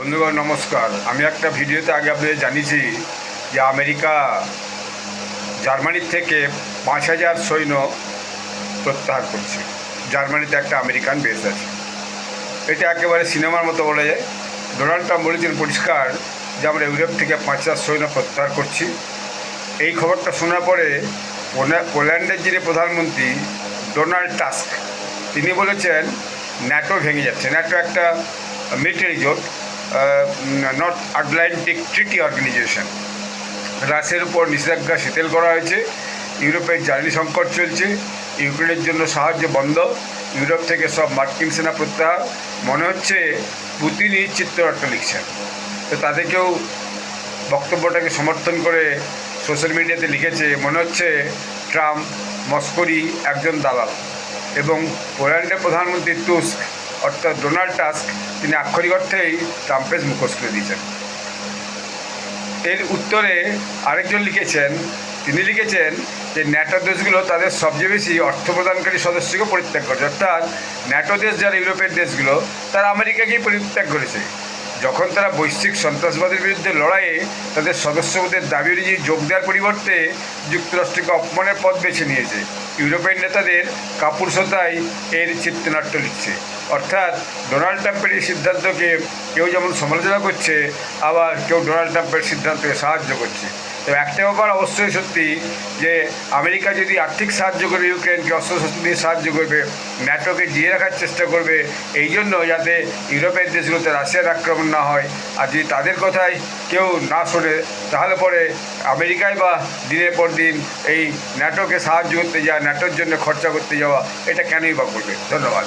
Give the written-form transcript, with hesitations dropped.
বন্ধুগণ নমস্কার। আমি একটা ভিডিওতে আগে আপনাদের জানিয়েছি যে আমেরিকা জার্মানির থেকে 5,000 সৈন্য প্রত্যাহার করছে। জার্মানিতে একটা আমেরিকান বেস আছে। এটা একেবারে সিনেমার মতো বলা যায়। ডোনাল্ড ট্রাম্প বলেছেন পরিষ্কার যে আমরা ইউরোপ থেকে 5,000 সৈন্য প্রত্যাহার করছি। এই খবরটা শোনার পরে পোল্যান্ডের যিনি প্রধানমন্ত্রী ডোনাল্ড টাস্ক, তিনি বলেছেন ন্যাটো ভেঙে যাচ্ছে। ন্যাটো একটা মিলিটারি জোট, নর্থ আটলান্টিক ট্রিটি অর্গানাইজেশন। রাশিয়ার উপর নিষেধাজ্ঞা শিথিল করা হয়েছে। ইউরোপের জ্বালানি সংকট চলছে। ইউক্রেনের জন্য সাহায্য বন্ধ। ইউরোপ থেকে সব মার্কিন সেনা প্রত্যাহার। মনে হচ্ছে পুতিনই চিত্রনাট্য লিখছেন। তো তাদের কেউ বক্তব্যটাকে সমর্থন করে সোশ্যাল মিডিয়াতে লিখেছে মনে হচ্ছে ট্রাম্প মস্কোরই একজন দালাল। এবং পোল্যান্ডের প্রধানমন্ত্রী তুস্ক অর্থাৎ ডোনাল্ড টাস্ক, তিনি আক্ষরিক অর্থেই ট্রাম্পের মুখোশ করে দিয়েছেন। এর উত্তরে আরেকজন লিখেছেন, তিনি লিখেছেন যে ন্যাটো দেশগুলো তাদের সবচেয়ে বেশি অর্থ প্রদানকারী সদস্যকে পরিত্যাগ করেছে। অর্থাৎ ন্যাটো দেশ যারা ইউরোপের দেশগুলো তারা আমেরিকাকেই পরিত্যাগ করেছে। যখন তারা বৈশ্বিক সন্ত্রাসবাদের বিরুদ্ধে লড়াইয়ে তাদের সদস্যদের দাবি অনুযায়ী যোগ দেওয়ার পরিবর্তে যুক্তরাষ্ট্রকে অপমানের পথ বেছে নিয়েছে। ইউরোপের নেতাদের কাপুরুষতায় এর চিত্রনাট্য লিখছে। অর্থাৎ ডোনাল্ড ট্রাম্পের এই সিদ্ধান্তকে কেউ যেমন সমালোচনা করছে, আবার কেউ ডোনাল্ড ট্রাম্পের সিদ্ধান্তকে সাহায্য করছে। তো একটা ব্যাপার অবশ্যই সত্যি যে আমেরিকা যদি আর্থিক সাহায্য করবে, ইউক্রেনকে অস্ত্রশস্ত্র দিয়ে সাহায্য করবে, ন্যাটোকে জিয়ে রাখার চেষ্টা করবে, এই জন্য যাতে ইউরোপের দেশগুলোতে রাশিয়ার আক্রমণ না হয়। আর যদি তাদের কথায় কেউ না শোনে, তাহলে পরে আমেরিকায় বা দিনের পর দিন এই ন্যাটোকে সাহায্য করতে যাওয়া, ন্যাটোর জন্য খরচা করতে যাওয়া, এটা কেনই বা করবে। ধন্যবাদ।